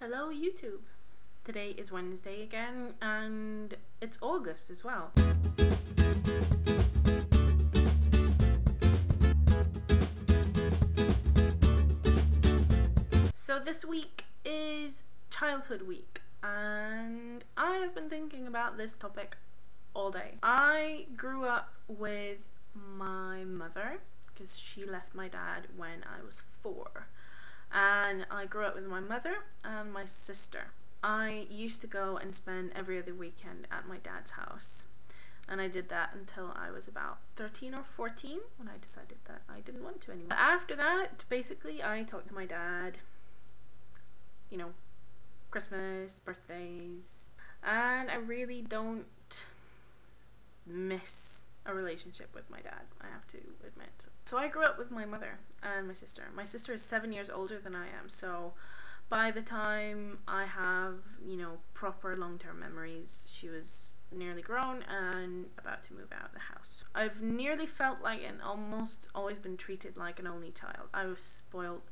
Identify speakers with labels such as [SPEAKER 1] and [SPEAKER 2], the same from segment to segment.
[SPEAKER 1] Hello YouTube! Today is Wednesday again and it's August as well. So this week is Childhood Week and I have been thinking about this topic all day. I grew up with my mother because she left my dad when I was 4. And I grew up with my mother and my sister. I used to go and spend every other weekend at my dad's house. And I did that until I was about 13 or 14 when I decided that I didn't want to anymore. After that, basically, I talked to my dad, you know, Christmas, birthdays, and I really don't miss a relationship with my dad, I have to admit. So I grew up with my mother and my sister. My sister is 7 years older than I am, so by the time I have, you know, proper long-term memories, she was nearly grown and about to move out of the house. I've nearly felt like and almost always been treated like an only child. I was spoiled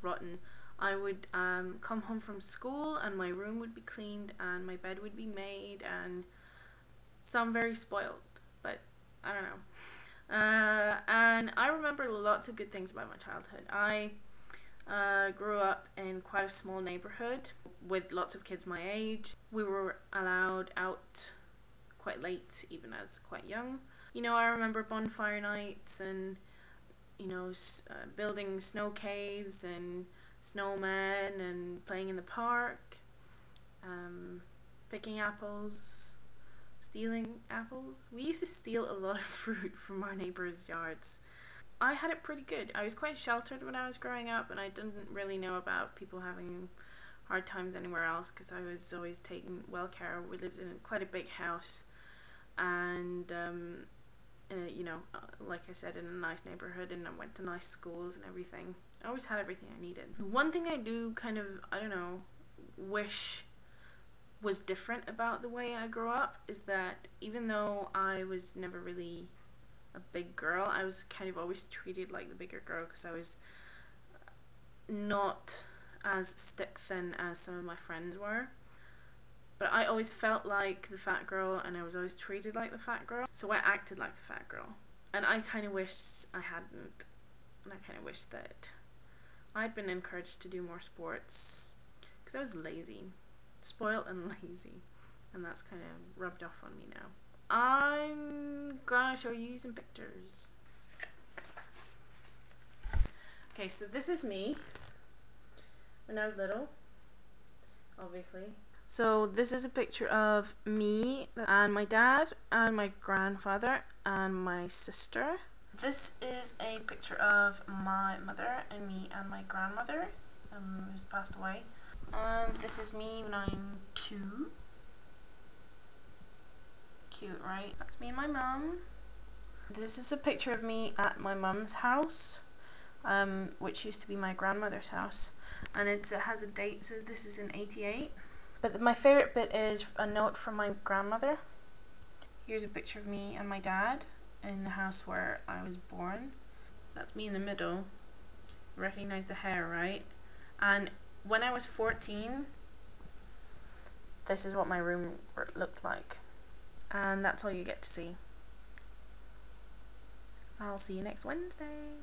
[SPEAKER 1] rotten. I would come home from school and my room would be cleaned and my bed would be made, and so I'm very spoiled, but I don't know. And I remember lots of good things about my childhood. I grew up in quite a small neighborhood with lots of kids my age. We were allowed out quite late, even as quite young. You know, I remember bonfire nights and, you know, building snow caves and snowmen and playing in the park, picking apples, stealing apples. We used to steal a lot of fruit from our neighbors' yards. I had it pretty good. I was quite sheltered when I was growing up, and I didn't really know about people having hard times anywhere else because I was always taken well care of. We lived in quite a big house and you know, like I said, in a nice neighborhood, and I went to nice schools and everything. I always had everything I needed. One thing I do kind of, I don't know, wish was different about the way I grew up is that even though I was never really a big girl, I was kind of always treated like the bigger girl because I was not as stick thin as some of my friends were. But I always felt like the fat girl and I was always treated like the fat girl, so I acted like the fat girl. And I kind of wish I hadn't, and I kind of wish that I'd been encouraged to do more sports because I was lazy. Spoiled and lazy, and that's kind of rubbed off on me now. I'm gonna show you some pictures. Okay, so this is me when I was little, obviously. So this is a picture of me and my dad and my grandfather and my sister. This is a picture of my mother and me and my grandmother, who's passed away. And this is me when I'm 2. Cute, right? That's me and my mum. This is a picture of me at my mum's house, which used to be my grandmother's house. And it has a date, so this is in '88. But my favourite bit is a note from my grandmother. Here's a picture of me and my dad in the house where I was born. That's me in the middle. Recognize the hair, right? And when I was 14, this is what my room looked like. And that's all you get to see. I'll see you next Wednesday.